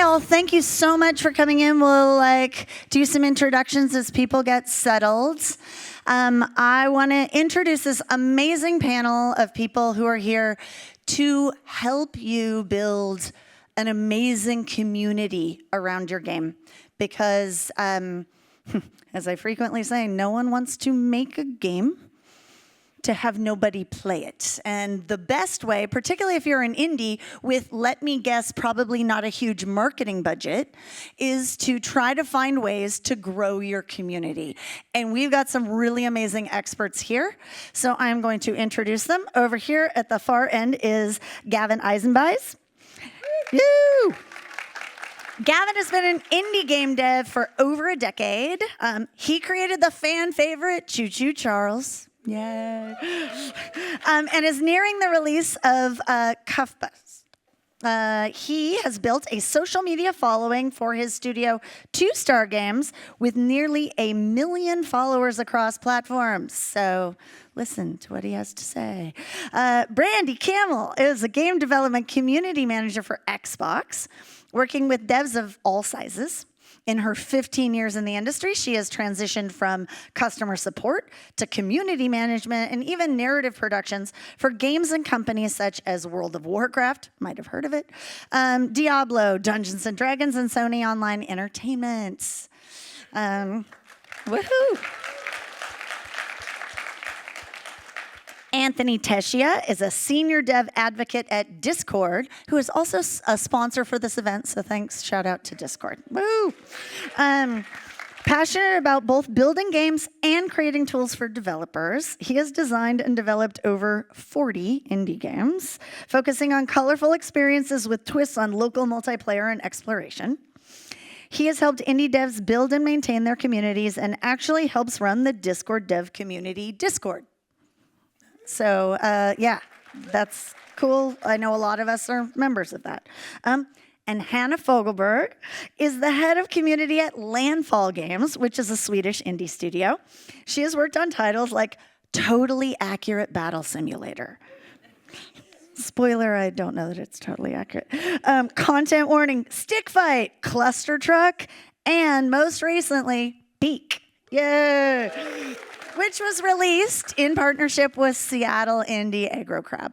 Hi all, thank you so much for coming in. We'll do some introductions as people get settled. I want to introduce this amazing panel of people who are here to help you build an amazing community around your game. Because, as I frequently say, no one wants to make a game to have nobody play it. And the best way, particularly if you're an indie with, let me guess, probably not a huge marketing budget, is to try to find ways to grow your community. And we've got some really amazing experts here. So I'm going to introduce them. Over here at the far end is Gavin Eisenbeisz. Woo! Gavin has been an indie game dev for over a decade. He created the fan favorite Choo Choo Charles. Yay. And is nearing the release of Cuff Bust. He has built a social media following for his studio 2-Star Games with nearly 1 million followers across platforms. So listen to what he has to say. Brandy Camel is a game development community manager for Xbox, working with devs of all sizes. In her 15 years in the industry, she has transitioned from customer support to community management and even narrative productions for games and companies such as World of Warcraft, might have heard of it, Diablo, Dungeons & Dragons, and Sony Online Entertainment. Woohoo! Anthony Tešija is a senior dev advocate at Discord, who is also a sponsor for this event, so thanks, shout out to Discord. Woo! Passionate about both building games and creating tools for developers, he has designed and developed over 40 indie games, focusing on colorful experiences with twists on local multiplayer and exploration. He has helped indie devs build and maintain their communities and actually helps run the Discord dev community Discord. So, yeah, that's cool. I know a lot of us are members of that. And Hanna Fogelberg is the head of community at Landfall Games, which is a Swedish indie studio. She has worked on titles like Totally Accurate Battle Simulator. Spoiler, I don't know that it's totally accurate. Content Warning, Stick Fight, Cluster Truck, and most recently, Peak. Yay! Which was released in partnership with Seattle Indie Agro Crab.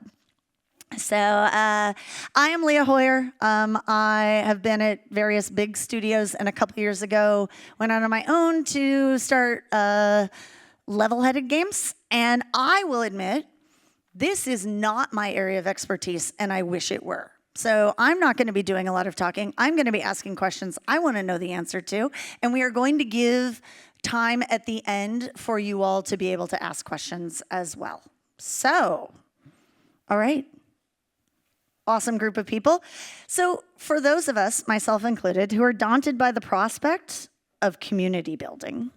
So I am Leah Hoyer. I have been at various big studios, and a couple years ago went out on my own to start level-headed games. And I will admit, this is not my area of expertise, and I wish it were. So I'm not going to be doing a lot of talking. I'm going to be asking questions I want to know the answer to, and we are going to give time at the end for you all to be able to ask questions as well. So, all right. Awesome group of people. So for those of us, myself included, who are daunted by the prospect of community building,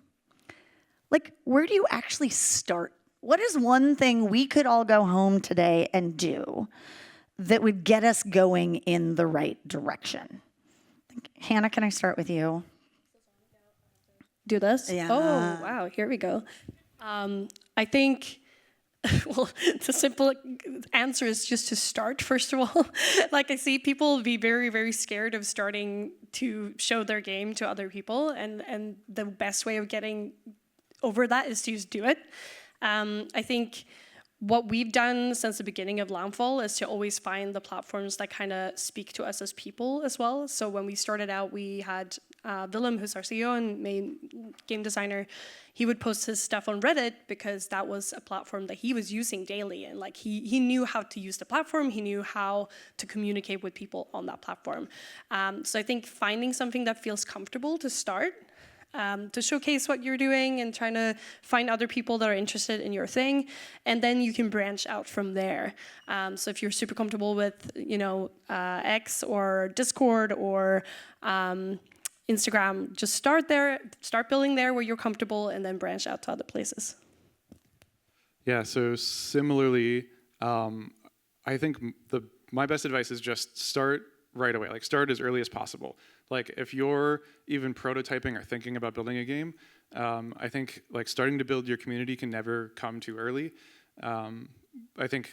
where do you actually start? What is one thing we could all go home today and do that would get us going in the right direction? Hanna, can I start with you? Do this? Yeah. Oh, wow, here we go. I think, well, the simple answer is just to start, first of all. I see people be very, very scared of starting to show their game to other people, and the best way of getting over that is to just do it. I think what we've done since the beginning of Landfall is to always find the platforms that kind of speak to us as people as well. So when we started out, we had Willem, who's our CEO and main game designer. He would post his stuff on Reddit because that was a platform that he was using daily. And he knew how to use the platform. He knew how to communicate with people on that platform. So I think finding something that feels comfortable to start, to showcase what you're doing and trying to find other people that are interested in your thing, and then you can branch out from there. So if you're super comfortable with, X or Discord or Instagram, just start there, start building there where you're comfortable, and then branch out to other places. Yeah, so similarly, I think my best advice is just start right away. Start as early as possible. If you're even prototyping or thinking about building a game, I think starting to build your community can never come too early. I think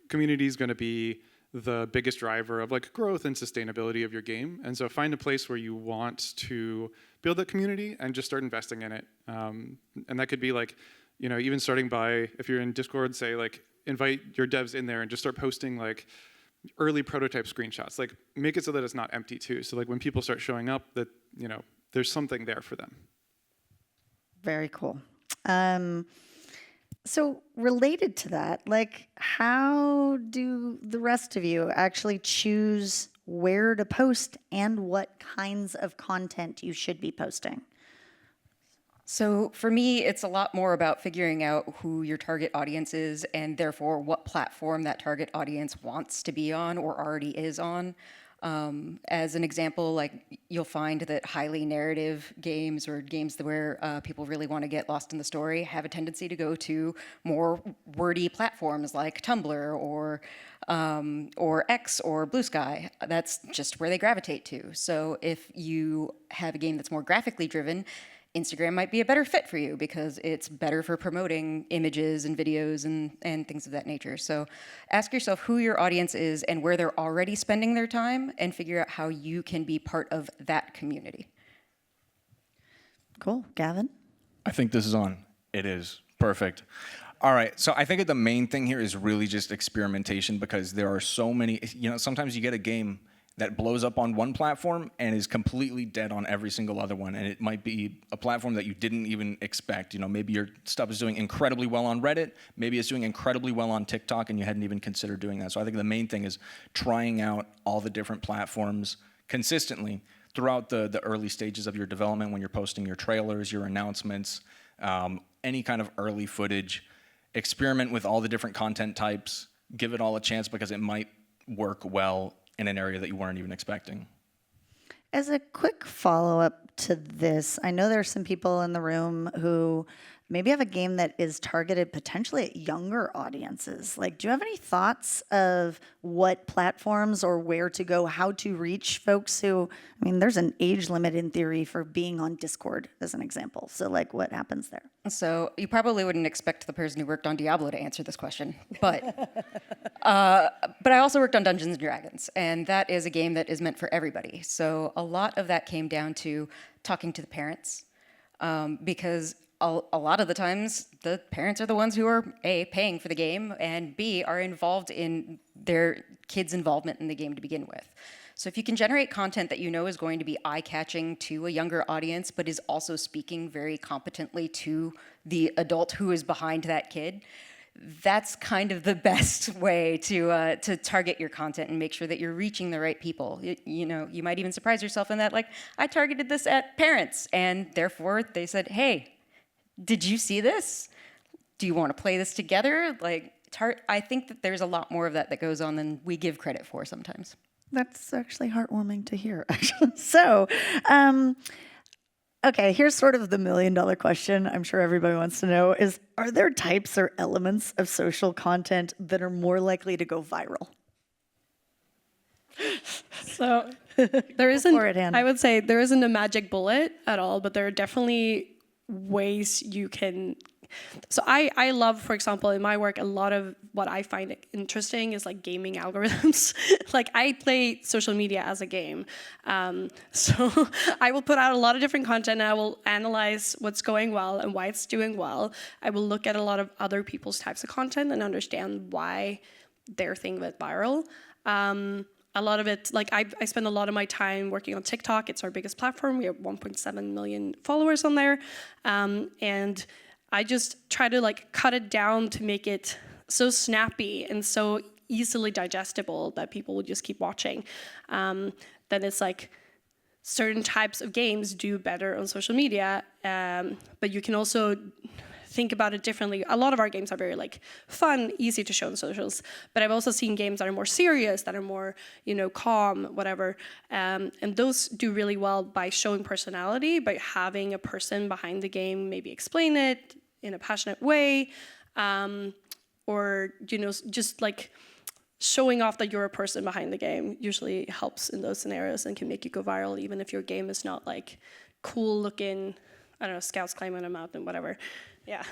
community is going to be the biggest driver of like growth and sustainability of your game. And so find a place where you want to build that community and just start investing in it. And that could be like, you know, even starting by, if you're in Discord, say like invite your devs in there and just start posting like early prototype screenshots. Like make it so that it's not empty too. So like when people start showing up, that, you know, there's something there for them. Very cool. So related to that, like how do the rest of you actually choose where to post and what kinds of content you should be posting? So for me, it's a lot more about figuring out who your target audience is and therefore what platform that target audience wants to be on or already is on. As an example, like you'll find that highly narrative games or games where people really want to get lost in the story have a tendency to go to more wordy platforms like Tumblr or X or Blue Sky. That's just where they gravitate to. So if you have a game that's more graphically driven, Instagram might be a better fit for you because it's better for promoting images and videos and things of that nature. So ask yourself who your audience is and where they're already spending their time and figure out how you can be part of that community. Cool. Gavin? I think this is on. It is. Perfect. All right, so I think the main thing here is really just experimentation because there are so many, you know, sometimes you get a game that blows up on one platform and is completely dead on every single other one. And it might be a platform that you didn't even expect. You know, maybe your stuff is doing incredibly well on Reddit, maybe it's doing incredibly well on TikTok and you hadn't even considered doing that. So I think the main thing is trying out all the different platforms consistently throughout the early stages of your development when you're posting your trailers, your announcements, any kind of early footage. Experiment with all the different content types, give it all a chance because it might work well in an area that you weren't even expecting. As a quick follow-up to this, I know there are some people in the room who maybe have a game that is targeted potentially at younger audiences. Like, do you have any thoughts of what platforms or where to go, how to reach folks who, I mean, there's an age limit in theory for being on Discord as an example. So like what happens there? So you probably wouldn't expect the person who worked on Diablo to answer this question, but I also worked on Dungeons and Dragons, and that is a game that is meant for everybody. So a lot of that came down to talking to the parents, because a lot of the times the parents are the ones who are A, paying for the game, and B, are involved in their kids' involvement in the game to begin with. So if you can generate content that you know is going to be eye-catching to a younger audience, but is also speaking very competently to the adult who is behind that kid, that's kind of the best way to target your content and make sure that you're reaching the right people. You know, you might even surprise yourself in that, like, I targeted this at parents, and therefore they said, hey, did you see this? Do you want to play this together? Like, I think that there's a lot more of that goes on than we give credit for sometimes. That's actually heartwarming to hear, actually. So, okay, here's sort of the $1 million question I'm sure everybody wants to know is, are there types or elements of social content that are more likely to go viral? So there isn't, for it, Hanna. I would say there isn't a magic bullet at all, but there are definitely ways you can. So I love, for example, in my work, a lot of what I find interesting is like gaming algorithms. Like I play social media as a game. So I will put out a lot of different content and I will analyze what's going well and why it's doing well. I will look at a lot of other people's types of content and understand why their thing went viral. A lot of it, like I spend a lot of my time working on TikTok. It's our biggest platform. We have 1.7 million followers on there. And I just try to like cut it down to make it so snappy and so easily digestible that people will just keep watching. Then it's like certain types of games do better on social media, but you can also think about it differently. A lot of our games are very like fun, easy to show on socials, but I've also seen games that are more serious, that are more, you know, calm, whatever. And those do really well by showing personality, by having a person behind the game maybe explain it in a passionate way, or, you know, just like showing off that you're a person behind the game usually helps in those scenarios and can make you go viral, even if your game is not like cool looking, I don't know, scouts climbing on a mountain, whatever. Yeah.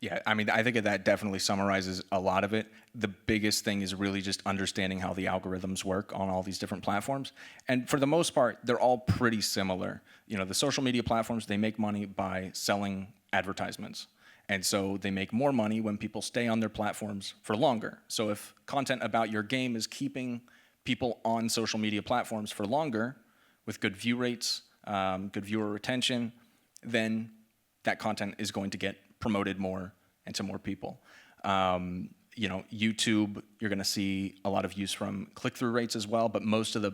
Yeah, I mean, I think that definitely summarizes a lot of it. The biggest thing is really just understanding how the algorithms work on all these different platforms. And for the most part, they're all pretty similar. You know, the social media platforms, they make money by selling advertisements. And so they make more money when people stay on their platforms for longer. So if content about your game is keeping people on social media platforms for longer with good view rates, good viewer retention, then that content is going to get promoted more and to more people. You know, YouTube, you're going to see a lot of use from click-through rates as well, but most of the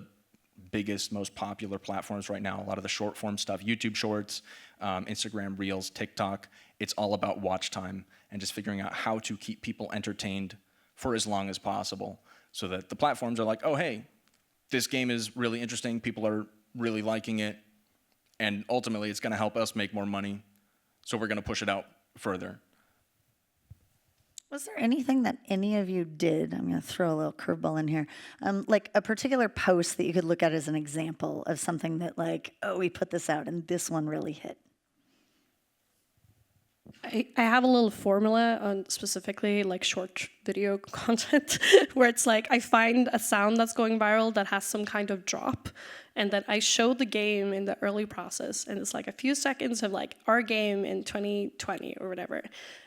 biggest, most popular platforms right now, a lot of the short-form stuff, YouTube Shorts, Instagram Reels, TikTok, it's all about watch time and just figuring out how to keep people entertained for as long as possible so that the platforms are like, oh, hey, this game is really interesting, people are really liking it, and ultimately it's going to help us make more money, so we're going to push it out further. Was there anything that any of you did? I'm going to throw a little curveball in here. Like a particular post that you could look at as an example of something that, like, oh, we put this out and this one really hit. I have a little formula on specifically like short video content where it's like I find a sound that's going viral that has some kind of drop, and then I show the game in the early process, and it's like a few seconds of like our game in 2020 or whatever,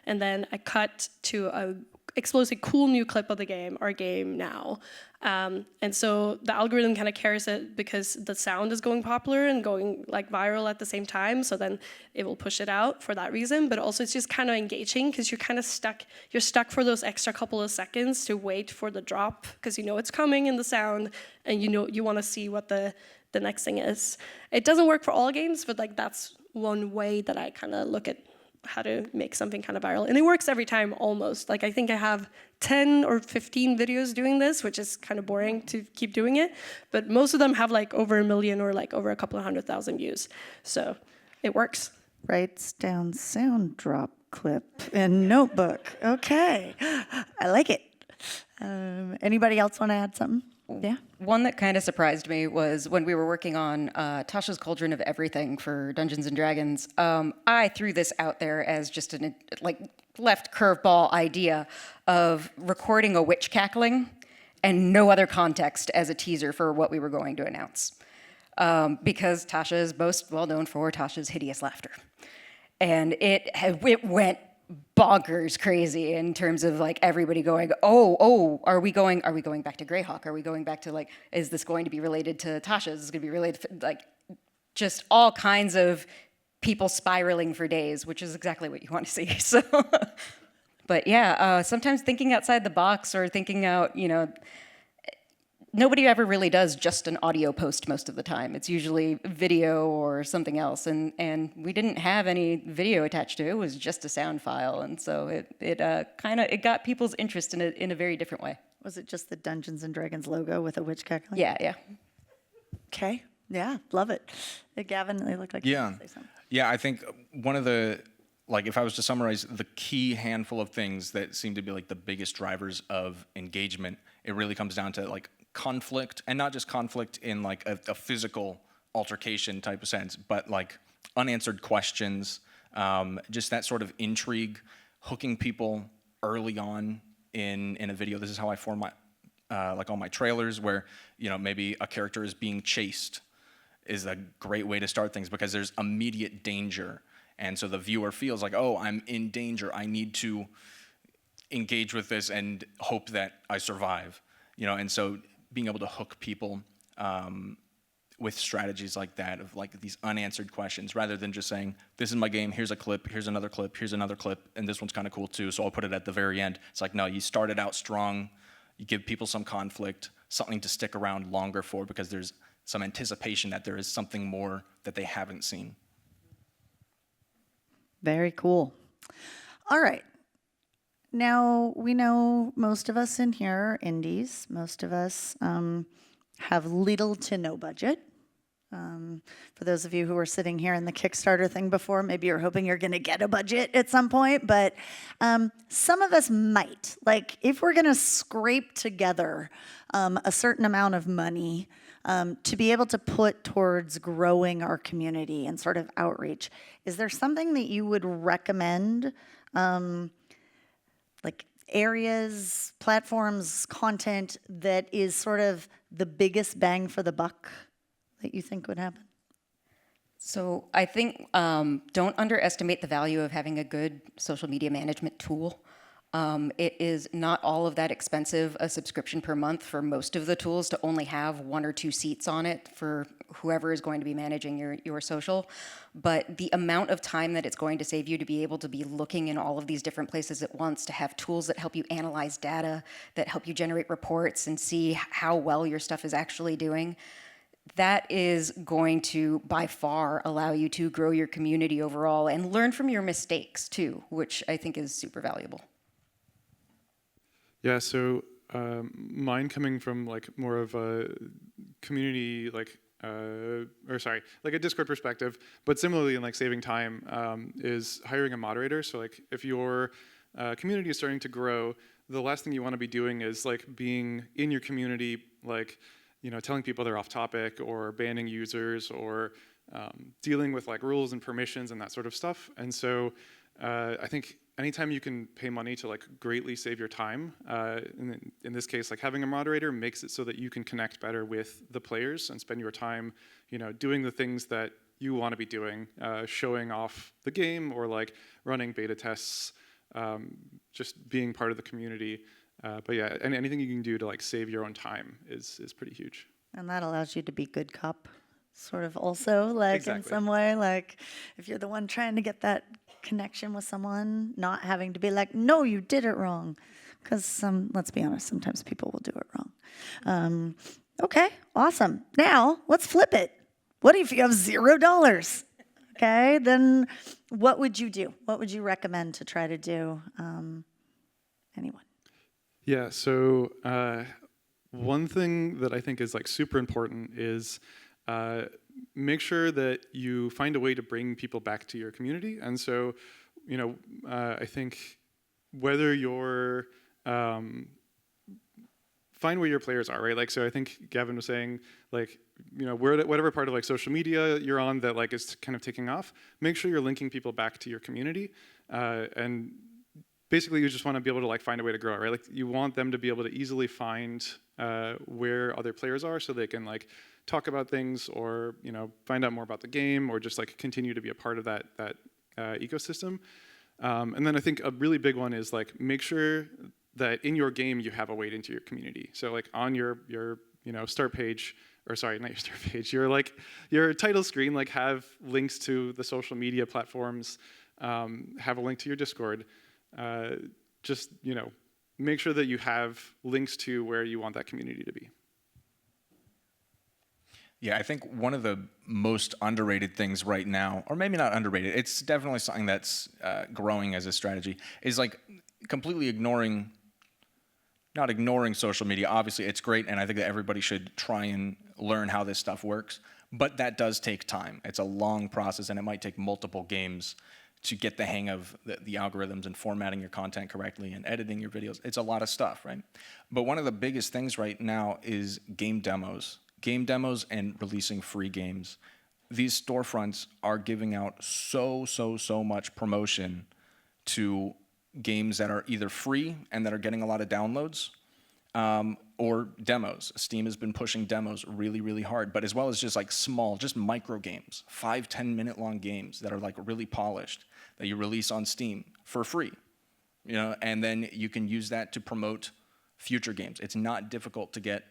and then I cut to a explosive cool new clip of the game, our game now. And so the algorithm kind of carries it because the sound is going popular and going like viral at the same time. So then it will push it out for that reason. But also it's just kind of engaging because you're kind of stuck. You're stuck for those extra couple of seconds to wait for the drop because you know it's coming in the sound and you know you want to see what the next thing is. It doesn't work for all games, but like that's one way that I kind of look at how to make something kind of viral. And it works every time almost. Like I think I have 10 or 15 videos doing this, which is kind of boring to keep doing it. But most of them have like over 1 million or like over a couple of 100,000 views. So it works. Writes down sound drop clip in notebook. Okay, I like it. Anybody else want to add something? Yeah. One that kind of surprised me was when we were working on Tasha's Cauldron of Everything for Dungeons and Dragons. I threw this out there as just an left curveball idea of recording a witch cackling and no other context as a teaser for what we were going to announce. Because Tasha is most well known for Tasha's hideous laughter. And it went bonkers crazy in terms of like everybody going, oh, are we going back to Greyhawk? Are we going back to like, is this going to be related to Tasha? Is this going to be related to, like, just all kinds of people spiraling for days, which is exactly what you want to see. So, but yeah, sometimes thinking outside the box or thinking out, you know, nobody ever really does just an audio post most of the time. It's usually video or something else, and we didn't have any video attached to it. It was just a sound file, and so it got people's interest in a very different way. Was it just the Dungeons and Dragons logo with a witch cackling? Yeah. Okay. Yeah, love it. Gavin, they look like you want to say something. Yeah, I think one of the, like, if I was to summarize the key handful of things that seem to be like the biggest drivers of engagement, it really comes down to like conflict, and not just conflict in like a physical altercation type of sense, but like unanswered questions, just that sort of intrigue, hooking people early on in a video. This is how I form my like all my trailers, where, you know, maybe a character is being chased is a great way to start things because there's immediate danger, and so the viewer feels like, oh, I'm in danger, I need to engage with this and hope that I survive, you know. And so being able to hook people with strategies like that, of like these unanswered questions, rather than just saying, this is my game, here's a clip, here's another clip, here's another clip, and this one's kind of cool too, so I'll put it at the very end. It's like, no, you started out strong, you give people some conflict, something to stick around longer for, because there's some anticipation that there is something more that they haven't seen. Very cool. All right. Now, we know most of us in here are indies. Most of us have little to no budget. For those of you who were sitting here in the Kickstarter thing before, maybe you're hoping you're going to get a budget at some point, but some of us might. Like, if we're going to scrape together a certain amount of money to be able to put towards growing our community and sort of outreach, is there something that you would recommend like areas, platforms, content that is sort of the biggest bang for the buck that you think would happen? So I think don't underestimate the value of having a good social media management tool. It is not all of that expensive, a subscription per month for most of the tools to only have 1 or 2 seats on it for whoever is going to be managing your social. But the amount of time that it's going to save you to be able to be looking in all of these different places at once, to have tools that help you analyze data, that help you generate reports and see how well your stuff is actually doing, that is going to, by far, allow you to grow your community overall and learn from your mistakes, too, which I think is super valuable. Yeah, so mine coming from like more of a community, like like a Discord perspective, but similarly in like saving time is hiring a moderator. So like if your community is starting to grow, the last thing you want to be doing is like being in your community, like, you know, telling people they're off topic or banning users or dealing with like rules and permissions and that sort of stuff. And so I think anytime you can pay money to like greatly save your time, in this case, like having a moderator makes it so that you can connect better with the players and spend your time, you know, doing the things that you want to be doing, showing off the game or like running beta tests, just being part of the community. But yeah, and anything you can do to like save your own time is pretty huge. And that allows you to be good cop, sort of also, like in Exactly. some way, like if you're the one trying to get that connection with someone, not having to be like, no, you did it wrong. Because let's be honest, sometimes people will do it wrong. Okay, awesome. Now, let's flip it. What if you have $0? Okay, then what would you do? What would you recommend to try to do? Anyone? Yeah, so one thing that I think is like super important is make sure that you find a way to bring people back to your community. And so, you know, I think whether you're find where your players are, right? Like, so I think Gavin was saying, like, you know, whatever part of like social media you're on that like is kind of taking off, make sure you're linking people back to your community. And basically you just want to be able to like find a way to grow it, right? Like you want them to be able to easily find where other players are so they can like talk about things or, you know, find out more about the game or just like continue to be a part of that ecosystem. And then I think a really big one is like make sure that in your game you have a way into your community. So like on your you know start page, or sorry, not your start page, your title screen, like have links to the social media platforms, have a link to your Discord. Just, you know, make sure that you have links to where you want that community to be. Yeah, I think one of the most underrated things right now, or maybe not underrated, it's definitely something that's growing as a strategy, is like completely not ignoring social media. Obviously, it's great, and I think that everybody should try and learn how this stuff works, but that does take time. It's a long process, and it might take multiple games to get the hang of the algorithms and formatting your content correctly and editing your videos. It's a lot of stuff, right? But one of the biggest things right now is game demos. Game demos and releasing free games. These storefronts are giving out so much promotion to games that are either free and that are getting a lot of downloads, or demos. Steam has been pushing demos really hard, but as well as just like small, just micro games, 5-10 minute long games that are like really polished that you release on Steam for free, you know, and then you can use that to promote future games. It's not difficult to get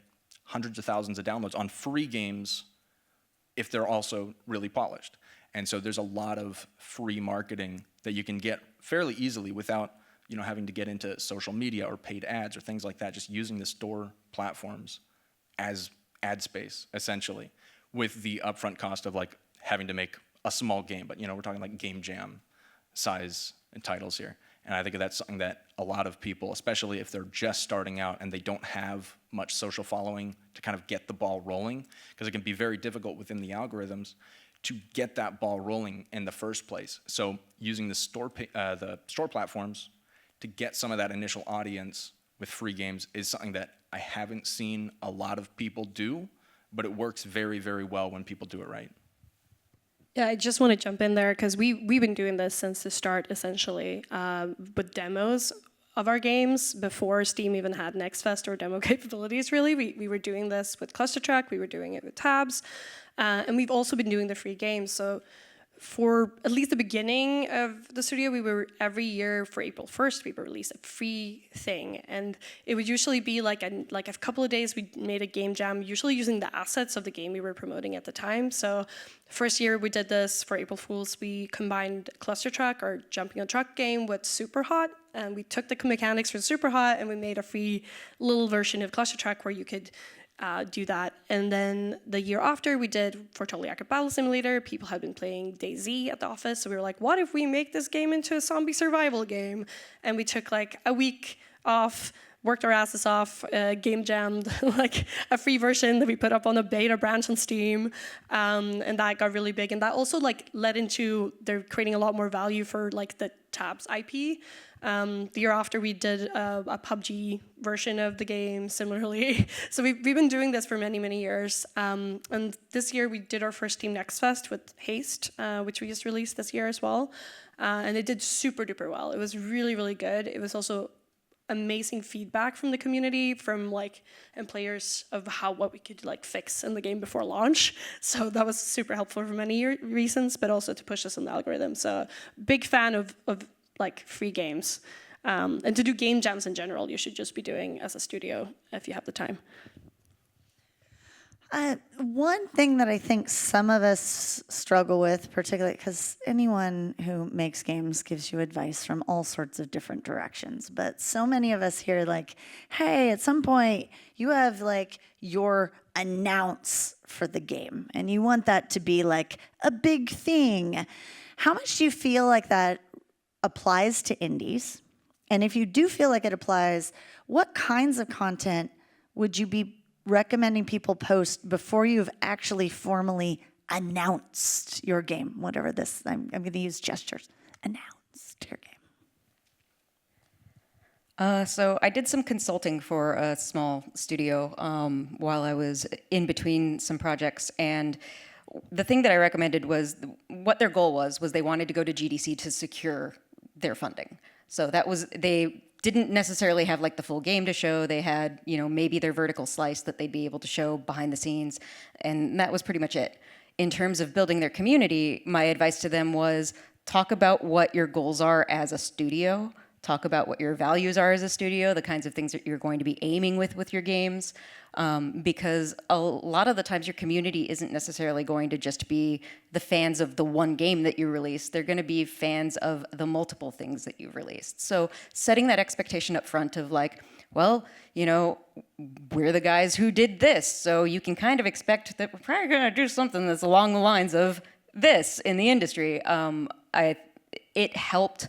hundreds of thousands of downloads on free games if they're also really polished. And so there's a lot of free marketing that you can get fairly easily without, you know, having to get into social media or paid ads or things like that, just using the store platforms as ad space, essentially, with the upfront cost of like having to make a small game. But, you know, we're talking like game jam size and titles here. And I think that's something that a lot of people, especially if they're just starting out and they don't have much social following to kind of get the ball rolling, because it can be very difficult within the algorithms to get that ball rolling in the first place. So using the store platforms to get some of that initial audience with free games is something that I haven't seen a lot of people do, but it works very well when people do it right. Yeah, I just want to jump in there because we've been doing this since the start, essentially, with demos of our games before Steam even had Next Fest or demo capabilities, really. We were doing this with ClusterTrack, we were doing it with tabs, and we've also been doing the free games. So for at least the beginning of the studio, we were every year for April 1st, we would release a free thing. And it would usually be like a couple of days, we made a game jam, usually using the assets of the game we were promoting at the time. So first year we did this for April Fools, we combined ClusterTrack, our jumping on truck game, with Super Hot. And we took the mechanics from Super Hot and we made a free little version of ClusterTrack where you could do that. And then the year after, we did for Totally Accurate Battle Simulator. People had been playing DayZ at the office, so we were like, what if we make this game into a zombie survival game? And we took like a week off, worked our asses off, game jammed like a free version that we put up on a beta branch on Steam, and that got really big. And that also like led into they're creating a lot more value for like the Tabs IP. The year after, we did a PUBG version of the game, similarly. So we've been doing this for many, many years. And this year, we did our first Steam Next Fest with Haste, which we just released this year as well. And it did super duper well. It was really, really good. It was also amazing feedback from the community, from like and players of what we could like fix in the game before launch. So that was super helpful for many reasons, but also to push us on the algorithm. So big fan of like free games. And to do game jams in general, you should just be doing as a studio if you have the time. One thing that I think some of us struggle with, particularly because anyone who makes games gives you advice from all sorts of different directions, but so many of us here like, hey, at some point you have like your announce for the game and you want that to be like a big thing. How much do you feel like that applies to indies? And if you do feel like it applies, what kinds of content would you be recommending people post before you've actually formally announced your game? Whatever this, I'm going to use gestures. Announced your game. So I did some consulting for a small studio while I was in between some projects, and the thing that I recommended was what their goal was they wanted to go to GDC to secure their funding. So that was, they didn't necessarily have like the full game to show. They had, maybe their vertical slice that they'd be able to show behind the scenes. And that was pretty much it. In terms of building their community, my advice to them was talk about what your goals are as a studio. Talk about what your values are as a studio, the kinds of things that you're going to be aiming with your games. Because a lot of the times your community isn't necessarily going to just be the fans of the one game that you released. They're going to be fans of the multiple things that you've released. So setting that expectation up front of like, well, we're the guys who did this, so you can kind of expect that we're probably going to do something that's along the lines of this in the industry. It helped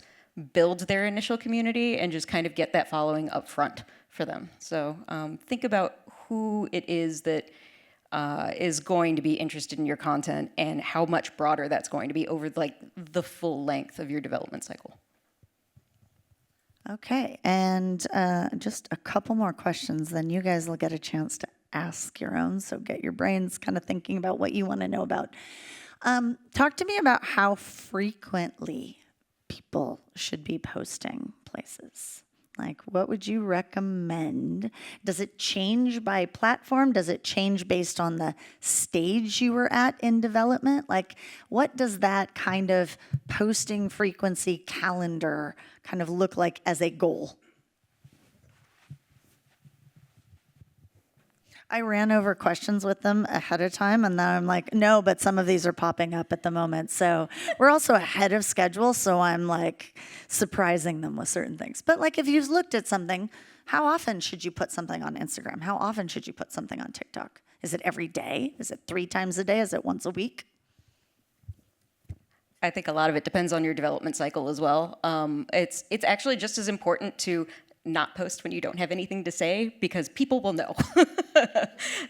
build their initial community and just kind of get that following up front for them. So think about who it is that is going to be interested in your content and how much broader that's going to be over like the full length of your development cycle. Okay, and just a couple more questions, then you guys will get a chance to ask your own, so get your brains kind of thinking about what you want to know about. Talk to me about how frequently people should be posting places. Like, what would you recommend? Does it change by platform? Does it change based on the stage you were at in development? Like, what does that kind of posting frequency calendar kind of look like as a goal? I ran over questions with them ahead of time, and then I'm like, no, but some of these are popping up at the moment. So we're also ahead of schedule, so I'm like surprising them with certain things. But like if you've looked at something, how often should you put something on Instagram? How often should you put something on TikTok? Is it every day? Is it 3 times a day? Is it once a week? I think a lot of it depends on your development cycle as well. It's actually just as important to not post when you don't have anything to say, because people will know.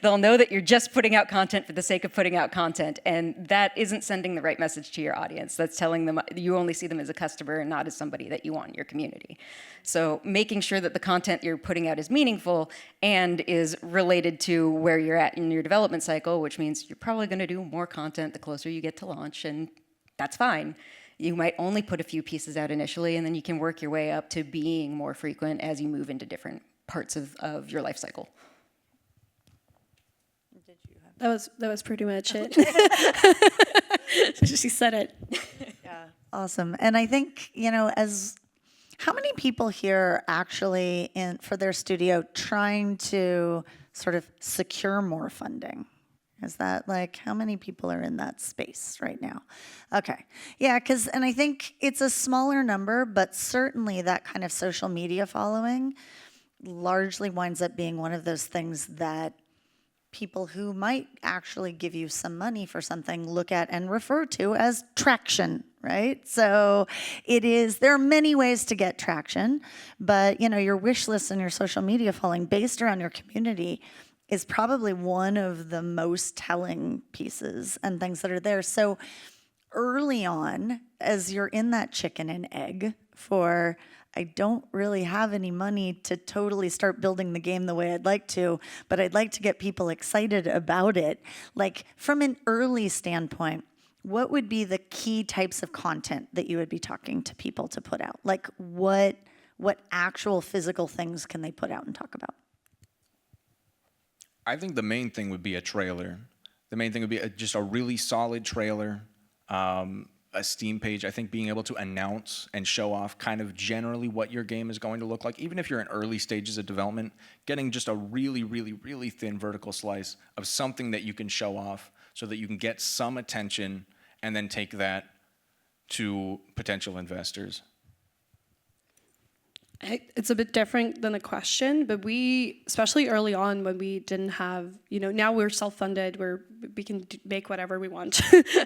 They'll know that you're just putting out content for the sake of putting out content, and that isn't sending the right message to your audience. That's telling them you only see them as a customer and not as somebody that you want in your community. So making sure that the content you're putting out is meaningful and is related to where you're at in your development cycle, which means you're probably going to do more content the closer you get to launch, and that's fine. You might only put a few pieces out initially, and then you can work your way up to being more frequent as you move into different parts of your life cycle. That was pretty much it. She said it. Yeah, awesome. And I think, how many people here actually for their studio trying to sort of secure more funding? Is that how many people are in that space right now? Okay. Yeah, and I think it's a smaller number, but certainly that kind of social media following largely winds up being one of those things that people who might actually give you some money for something look at and refer to as traction, right? So there are many ways to get traction, but your wish list and your social media following based around your community is probably one of the most telling pieces and things that are there. So early on, as you're in that chicken and egg for, I don't really have any money to totally start building the game the way I'd like to, but I'd like to get people excited about it. From an early standpoint, what would be the key types of content that you would be talking to people to put out? What actual physical things can they put out and talk about? I think the main thing would be a trailer. The main thing would be just a really solid trailer, a Steam page. I think being able to announce and show off kind of generally what your game is going to look like, even if you're in early stages of development, getting just a really, really, really thin vertical slice of something that you can show off so that you can get some attention and then take that to potential investors. It's a bit different than a question, but we, especially early on when we didn't have, now we're self-funded, we can make whatever we want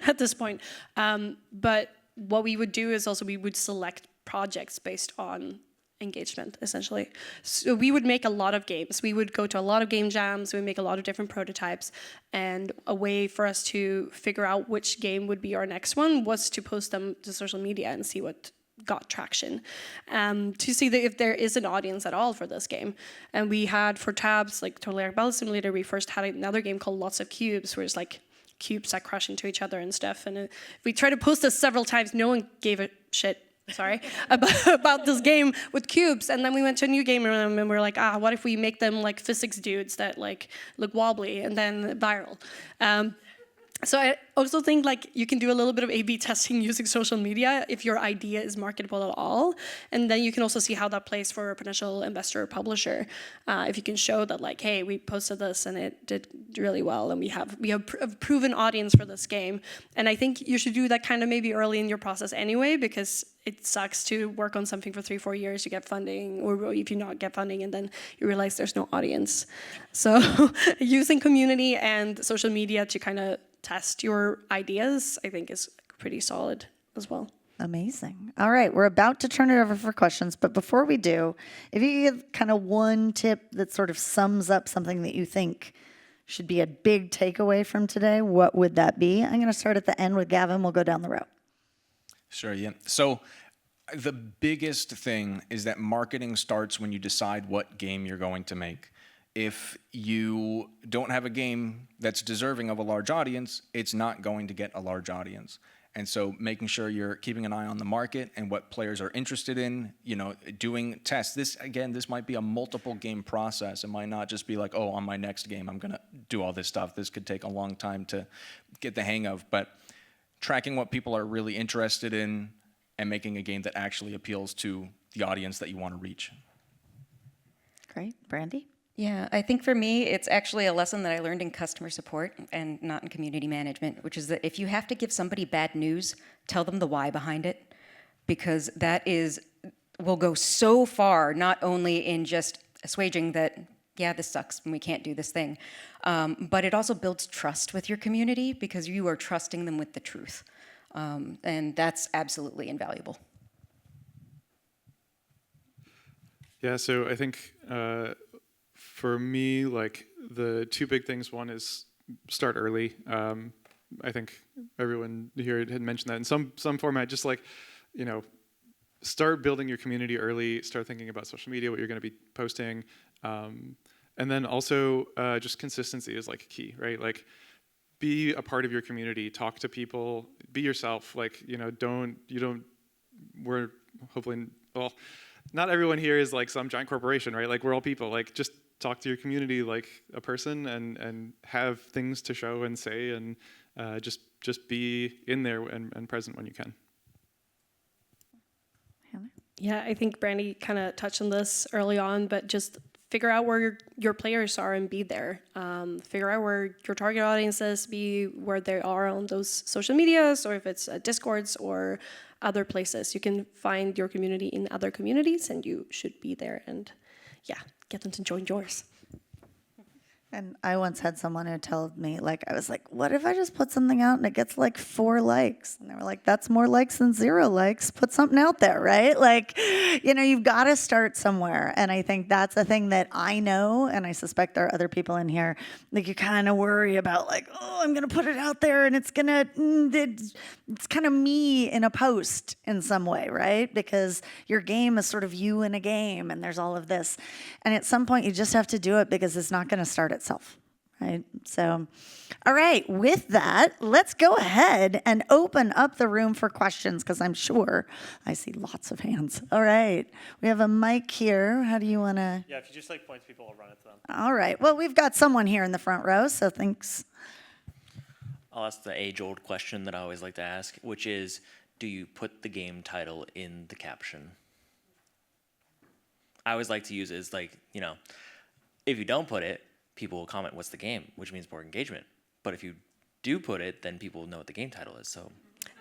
at this point. But what we would do is also we would select projects based on engagement, essentially. So we would make a lot of games. We would go to a lot of game jams. We would make a lot of different prototypes. And a way for us to figure out which game would be our next one was to post them to social media and see what got traction, to see if there is an audience at all for this game. And we had, for tabs like Total Air Battle Simulator, we first had another game called Lots of Cubes, where it's cubes that crash into each other and stuff. And we tried to post this several times. No one gave a shit, about this game with cubes. And then we went to a new game room and we were like, what if we make them like physics dudes that look wobbly, and then viral. So I also think you can do a little bit of A/B testing using social media if your idea is marketable at all, and then you can also see how that plays for a potential investor or publisher. If you can show that hey, we posted this and it did really well, and we have a proven audience for this game. And I think you should do that kind of maybe early in your process anyway, because it sucks to work on something for 3-4 years, you get funding, or if you not get funding and then you realize there's no audience. So using community and social media to kind of test your ideas, I think, is pretty solid as well. Amazing. All right, we're about to turn it over for questions, but before we do, if you give kind of one tip that sort of sums up something that you think should be a big takeaway from today, what would that be? I'm going to start at the end with Gavin. We'll go down the row. Sure, yeah. So the biggest thing is that marketing starts when you decide what game you're going to make. If you don't have a game that's deserving of a large audience, it's not going to get a large audience. And so making sure you're keeping an eye on the market and what players are interested in, doing tests. This might be a multiple game process. It might not just be on my next game, I'm gonna do all this stuff. This could take a long time to get the hang of, but tracking what people are really interested in and making a game that actually appeals to the audience that you want to reach. Great. Brandy? Yeah, I think for me, it's actually a lesson that I learned in customer support and not in community management, which is that if you have to give somebody bad news, tell them the why behind it, because that will go so far, not only in just assuaging that, yeah, this sucks and we can't do this thing, but it also builds trust with your community because you are trusting them with the truth. And that's absolutely invaluable. Yeah, so I think for me, like the two big things. One is start early. I think everyone here had mentioned that in some format. Just like, start building your community early. Start thinking about social media, what you're going to be posting, and then also just consistency is like key, right? Like, be a part of your community. Talk to people. Be yourself. Like, we're hopefully, well, not everyone here is like some giant corporation, right? Like, we're all people. Like, just talk to your community like a person and have things to show and say, and just be in there and present when you can. Hanna? Yeah, I think Brandy kind of touched on this early on, but just figure out where your players are and be there. Figure out where your target audience is, be where they are on those social medias, or if it's Discords or other places. You can find your community in other communities, and you should be there and, yeah, get them to join yours. And I once had someone who told me, like, I was like, what if I just put something out and it gets like 4 likes? And they were like, that's more likes than 0 likes. Put something out there, right? Like, you've got to start somewhere. And I think that's a thing that I know, and I suspect there are other people in here, like, you kind of worry about, like, oh, I'm going to put it out there and it's going to, it's kind of me in a post in some way, right? Because your game is sort of you in a game, and there's all of this. And at some point, you just have to do it because it's not going to start itself, right? So, all right, with that, let's go ahead and open up the room for questions, because I'm sure I see lots of hands. All right, we have a mic here. How do you want to? Yeah, if you just point to people, I'll run it to them. All right, well, we've got someone here in the front row, so thanks. I'll ask the age-old question that I always like to ask, which is, do you put the game title in the caption? I always like to use it as like, if you don't put it, people will comment, what's the game? Which means more engagement. But if you do put it, then people will know what the game title is. So,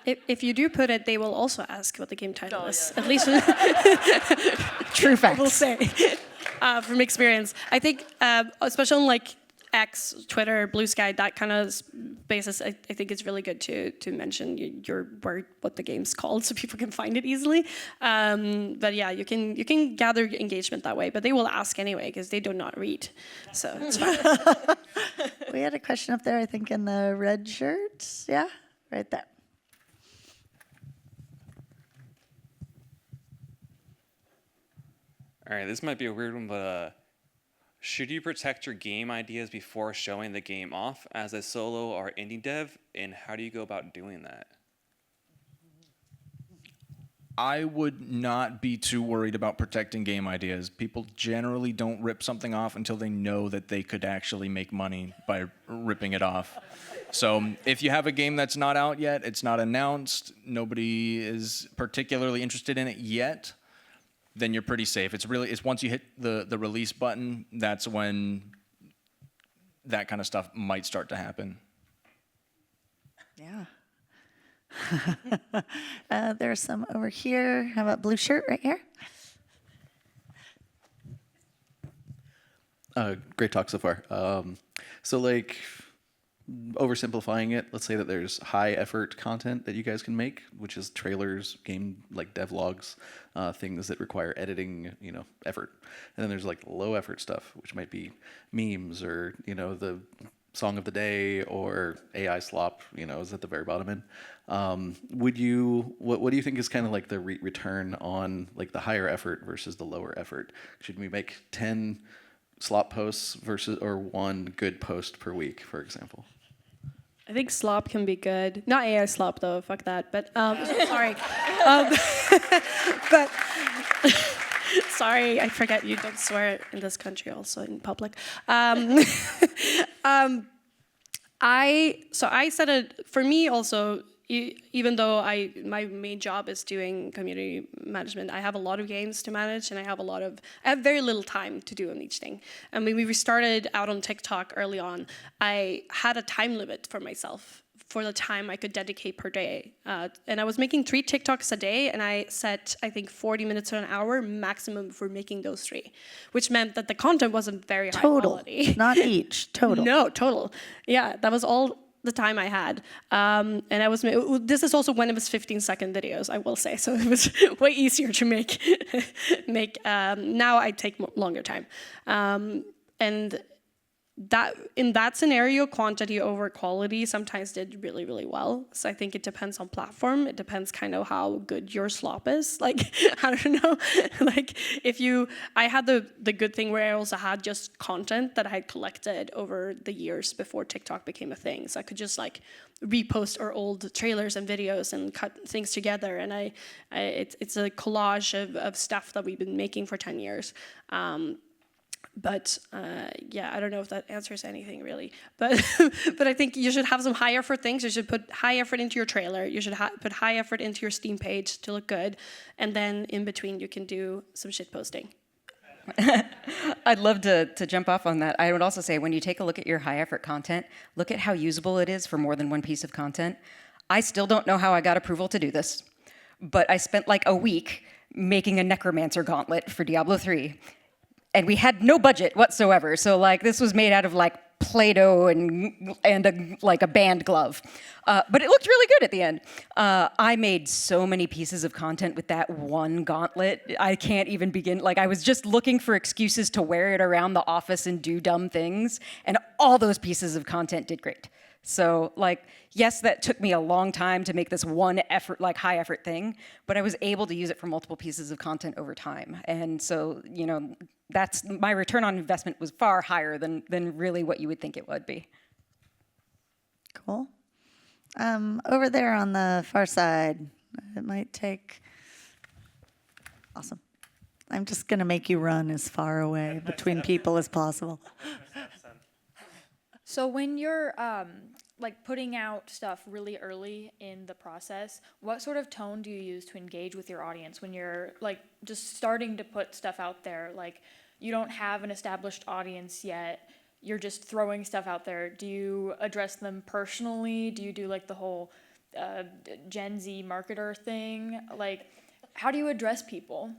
If you do put it, they will also ask what the game title is. Yeah. At least True facts. We'll say from experience. I think, especially on like X, Twitter, Blue Sky, that kind of basis, I think it's really good to mention your word, what the game's called, so people can find it easily. But yeah, you can gather engagement that way, but they will ask anyway because they do not read, so it's fine. We had a question up there, I think, in the red shirt. Yeah, right there. All right, this might be a weird one, but should you protect your game ideas before showing the game off as a solo or indie dev, and how do you go about doing that? I would not be too worried about protecting game ideas. People generally don't rip something off until they know that they could actually make money by ripping it off. So if you have a game that's not out yet, it's not announced, nobody is particularly interested in it yet, then you're pretty safe. It's once you hit the release button, that's when that kind of stuff might start to happen. Yeah. There's some over here. How about blue shirt right here? Great talk so far. So like, oversimplifying it, let's say that there's high effort content that you guys can make, which is trailers, game like devlogs, things that require editing, effort. And then there's like low effort stuff, which might be memes or, the song of the day or AI slop, is at the very bottom end. What do you think is kind of like the return on like the higher effort versus the lower effort? Should we make 10 slop posts or 1 good post per week, for example? I think slop can be good. Not AI slop though, fuck that. But sorry. But sorry, I forget you don't swear in this country, also in public. I said it for me also. Even though my main job is doing community management, I have a lot of games to manage, and I have very little time to do on each thing. And when we started out on TikTok early on, I had a time limit for myself for the time I could dedicate per day. And I was making 3 TikToks a day, and I set, I think, 40 minutes to an hour maximum for making those 3, which meant that the content wasn't very high quality. Not each, total. No, total. Yeah, that was all the time I had. And I was, this is also when it was 15-second videos, I will say. So it was way easier to make. Now I take longer time. And that in that scenario, quantity over quality sometimes did really, really well. So I think it depends on platform. It depends kind of how good your slop is. Like, I don't know. Like, I had the good thing where I also had just content that I had collected over the years before TikTok became a thing. So I could just like repost our old trailers and videos and cut things together. And it's a collage of stuff that we've been making for 10 years. But yeah, I don't know if that answers anything really. But but I think you should have some high effort things. You should put high effort into your trailer. You should put high effort into your Steam page to look good. And then in between, you can do some shit posting. I'd love to jump off on that. I would also say when you take a look at your high effort content, look at how usable it is for more than one piece of content. I still don't know how I got approval to do this, but I spent like a week making a necromancer gauntlet for Diablo 3. And we had no budget whatsoever. So like this was made out of like Play-Doh and a band glove. But it looked really good at the end. I made so many pieces of content with that one gauntlet. I can't even begin. Like I was just looking for excuses to wear it around the office and do dumb things. And all those pieces of content did great. So like, yes, that took me a long time to make this one effort, like high effort thing, but I was able to use it for multiple pieces of content over time. And so, you know, that's my return on investment was far higher than really what you would think it would be. Cool. Over there on the far side, it might take, awesome. I'm just gonna make you run as far away between people as possible. So when you're like putting out stuff really early in the process, what sort of tone do you use to engage with your audience when you're like just starting to put stuff out there? Like you don't have an established audience yet, you're just throwing stuff out there. Do you address them personally? Do you do like the whole Gen Z marketer thing? Like how do you address people?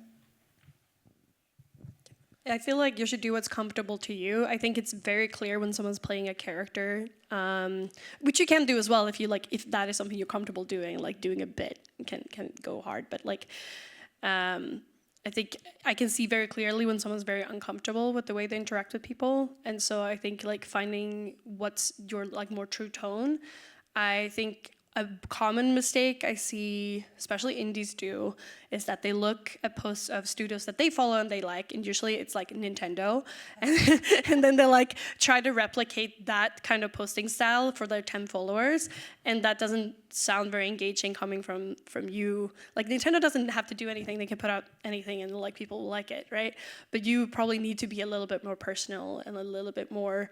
I feel like you should do what's comfortable to you. I think it's very clear when someone's playing a character, which you can do as well if you like. If that is something you're comfortable doing, like doing a bit can go hard. But like, I think I can see very clearly when someone's very uncomfortable with the way they interact with people, and so I think like finding what's your like more true tone. I think a common mistake I see, especially indies do, is that they look at posts of studios that they follow and they like, and usually it's like Nintendo, and then they like try to replicate that kind of posting style for their 10 followers, and that doesn't sound very engaging coming from you. Like Nintendo doesn't have to do anything; they can put out anything, and like people will like it, right? But you probably need to be a little bit more personal and a little bit more.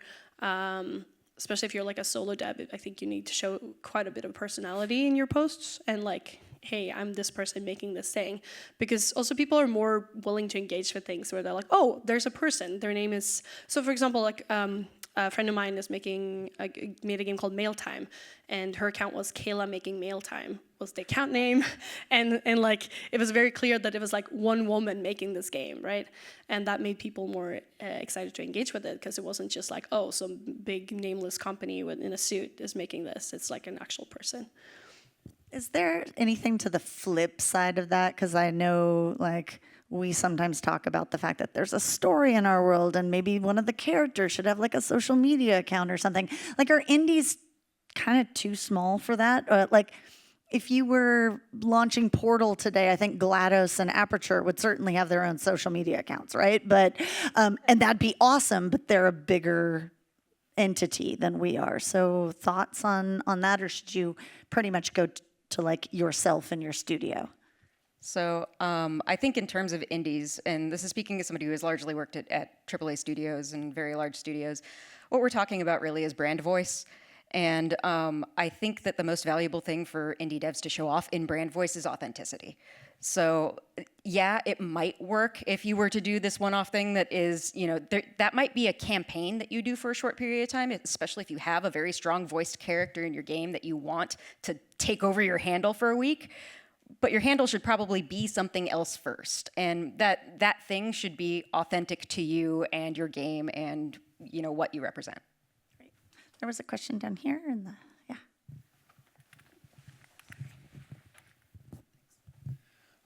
Especially if you're like a solo dev, I think you need to show quite a bit of personality in your posts and like, hey, I'm this person making this thing. Because also people are more willing to engage with things where they're like, oh, there's a person, their name is, so for example, like a friend of mine is made a game called Mail Time, and her account was Kayla Making Mail Time was the account name, and like it was very clear that it was like one woman making this game, right? And that made people more excited to engage with it because it wasn't just like, oh, some big nameless company in a suit is making this. It's like an actual person. Is there anything to the flip side of that? Because I know like we sometimes talk about the fact that there's a story in our world and maybe one of the characters should have like a social media account or something. Like are indies kind of too small for that? Like if you were launching Portal today, I think GLaDOS and Aperture would certainly have their own social media accounts, right? But and that'd be awesome, but they're a bigger entity than we are. So thoughts on that, or should you pretty much go to like yourself in your studio? So I think in terms of indies, and this is speaking as somebody who has largely worked at AAA studios and very large studios, what we're talking about really is brand voice. And I think that the most valuable thing for indie devs to show off in brand voice is authenticity. So yeah, it might work if you were to do this one-off thing that is, you know, that might be a campaign that you do for a short period of time, especially if you have a very strong voiced character in your game that you want to take over your handle for a week. But your handle should probably be something else first. And that thing should be authentic to you and your game and, you know, what you represent. There was a question down here in the,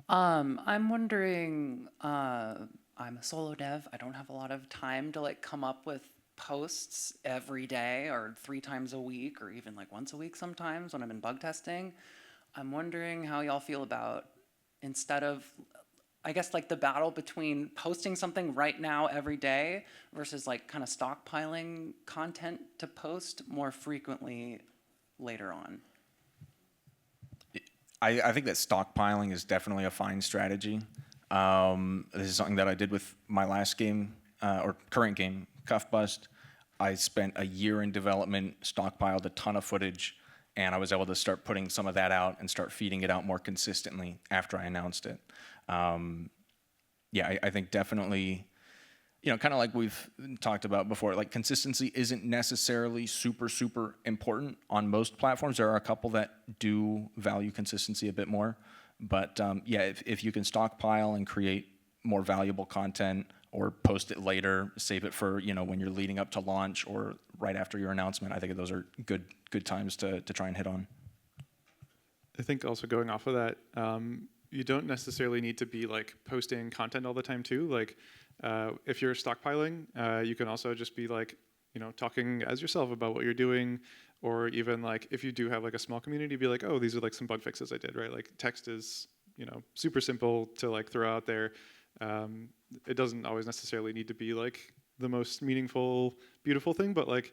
I'm wondering, I'm a solo dev. I don't have a lot of time to like come up with posts every day or 3 times a week or even like once a week sometimes when I'm in bug testing. I'm wondering how y'all feel about, instead of, I guess, like the battle between posting something right now every day versus like kind of stockpiling content to post more frequently later on. I think that stockpiling is definitely a fine strategy. This is something that I did with my last game, or current game, Cuff Bust. I spent a year in development, stockpiled a ton of footage, and I was able to start putting some of that out and start feeding it out more consistently after I announced it. Yeah, I think definitely, you know, kind of like we've talked about before, like consistency isn't necessarily super, super important on most platforms. There are a couple that do value consistency a bit more. But yeah, if you can stockpile and create more valuable content or post it later, save it for, you know, when you're leading up to launch or right after your announcement, I think those are good times to try and hit on. I think also going off of that, you don't necessarily need to be like posting content all the time too. Like if you're stockpiling, you can also just be like, you know, talking as yourself about what you're doing, or even like if you do have like a small community, be like, oh, these are like some bug fixes I did, right? Like text is, you know, super simple to like throw out there. It doesn't always necessarily need to be like the most meaningful, beautiful thing, but like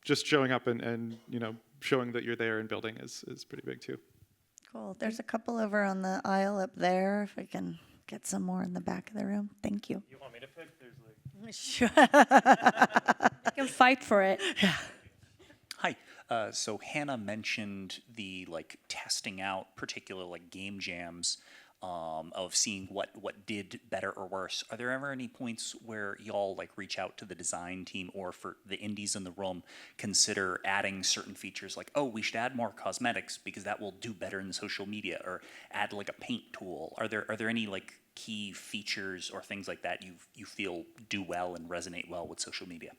just showing up and you know, showing that you're there and building is pretty big too. Cool. There's a couple over on the aisle up there. If I can get some more in the back of the room. Thank you. You want me to pick? There's like... Sure. I can fight for it. Yeah. Hi. So Hanna mentioned the like testing out particular like game jams of seeing what did better or worse. Are there ever any points where y'all like reach out to the design team, or for the indies in the room, consider adding certain features like, oh, we should add more cosmetics because that will do better in social media, or add like a paint tool? Are there any like key features or things like that you feel do well and resonate well with social media?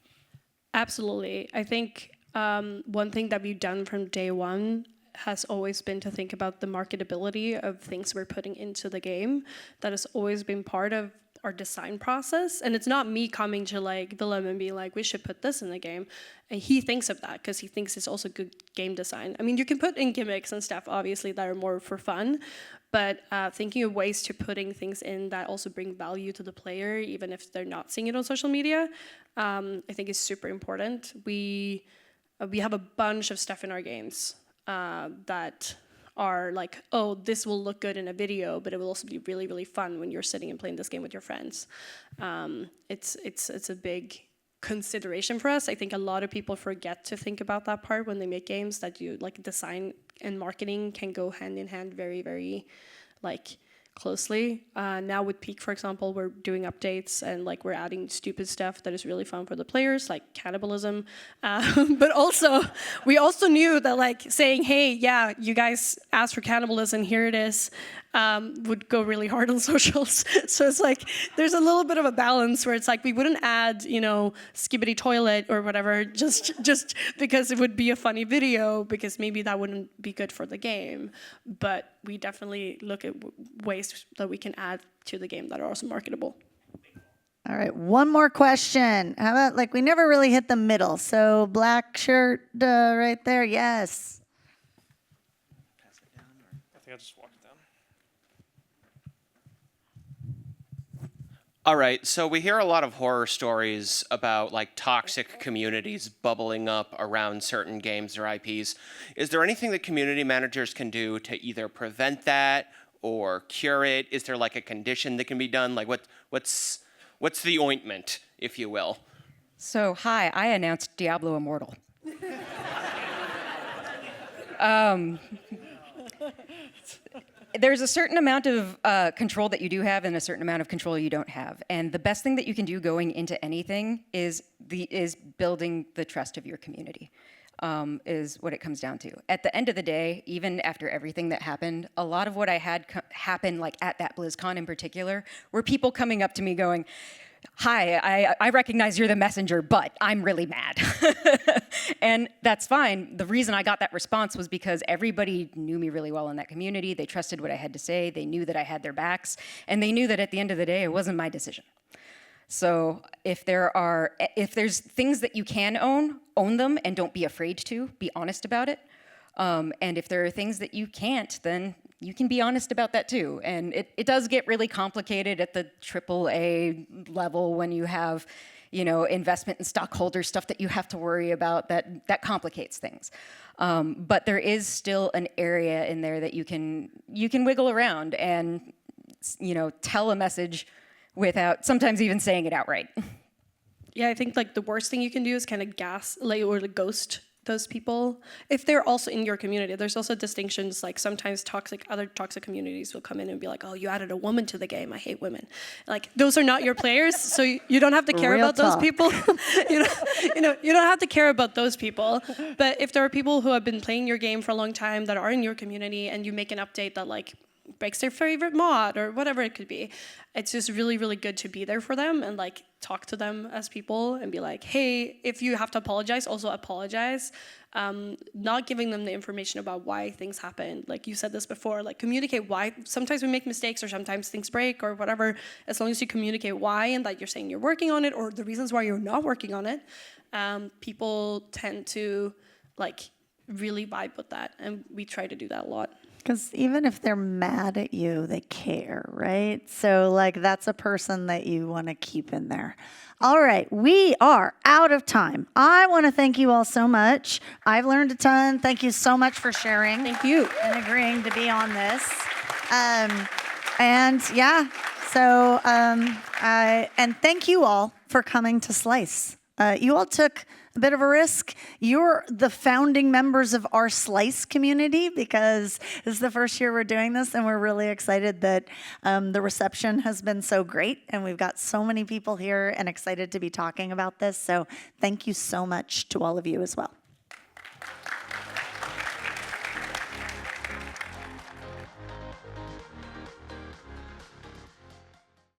Absolutely. I think one thing that we've done from day one has always been to think about the marketability of things we're putting into the game. That has always been part of our design process. And it's not me coming to like Willem and being like, we should put this in the game. And he thinks of that because he thinks it's also good game design. I mean, you can put in gimmicks and stuff, obviously, that are more for fun. But thinking of ways to putting things in that also bring value to the player, even if they're not seeing it on social media, I think is super important. We have a bunch of stuff in our games that are like, oh, this will look good in a video, but it will also be really, really fun when you're sitting and playing this game with your friends. It's a big consideration for us. I think a lot of people forget to think about that part when they make games, that you like design and marketing can go hand in hand very, very like closely. Now with Peak, for example, we're doing updates and like we're adding stupid stuff that is really fun for the players, like cannibalism. But also, we also knew that like saying, hey, yeah, you guys asked for cannibalism, here it is, would go really hard on socials. So it's like, there's a little bit of a balance where it's like, we wouldn't add, you know, skibbity toilet or whatever, just because it would be a funny video, because maybe that wouldn't be good for the game. But we definitely look at ways that we can add to the game that are also marketable. All right, one more question. How about, like, we never really hit the middle. So black shirt right there, yes. I think I just walked it down. All right, so we hear a lot of horror stories about like toxic communities bubbling up around certain games or IPs. Is there anything that community managers can do to either prevent that or cure it? Is there like a condition that can be done? Like what's the ointment, if you will? So, hi, I announced Diablo Immortal. There's a certain amount of control that you do have and a certain amount of control you don't have. And the best thing that you can do going into anything is building the trust of your community, is what it comes down to. At the end of the day, even after everything that happened, a lot of what I had happen, like at that BlizzCon in particular, were people coming up to me going, hi, I recognize you're the messenger, but I'm really mad. And that's fine. The reason I got that response was because everybody knew me really well in that community. They trusted what I had to say. They knew that I had their backs. And they knew that at the end of the day, it wasn't my decision. So if there's things that you can own them and don't be afraid to, be honest about it. And if there are things that you can't, then you can be honest about that too. And it does get really complicated at the AAA level when you have, investment and stockholder stuff that you have to worry about that complicates things. But there is still an area in there that you can wiggle around and, tell a message without sometimes even saying it outright. Yeah, I think like the worst thing you can do is kind of ghost those people if they're also in your community. There's also distinctions, like sometimes other toxic communities will come in and be like, oh, you added a woman to the game, I hate women. Like, those are not your players, so you don't have to care about those people. you don't have to care about those people. But if there are people who have been playing your game for a long time that are in your community and you make an update that like breaks their favorite mod or whatever it could be, it's just really, really good to be there for them and like talk to them as people and be like, hey, if you have to apologize, also apologize. Not giving them the information about why things happen. Like you said this before, like communicate why. Sometimes we make mistakes or sometimes things break or whatever. As long as you communicate why and that you're saying you're working on it or the reasons why you're not working on it, people tend to like really vibe with that. And we try to do that a lot. Because even if they're mad at you, they care, right? So, like, that's a person that you want to keep in there. All right, we are out of time. I want to thank you all so much. I've learned a ton. Thank you so much for sharing. Thank you. And agreeing to be on this. And thank you all for coming to Slice. You all took a bit of a risk. You're the founding members of our Slice community because this is the first year we're doing this, and we're really excited that the reception has been so great, and we've got so many people here and excited to be talking about this. So thank you so much to all of you as well.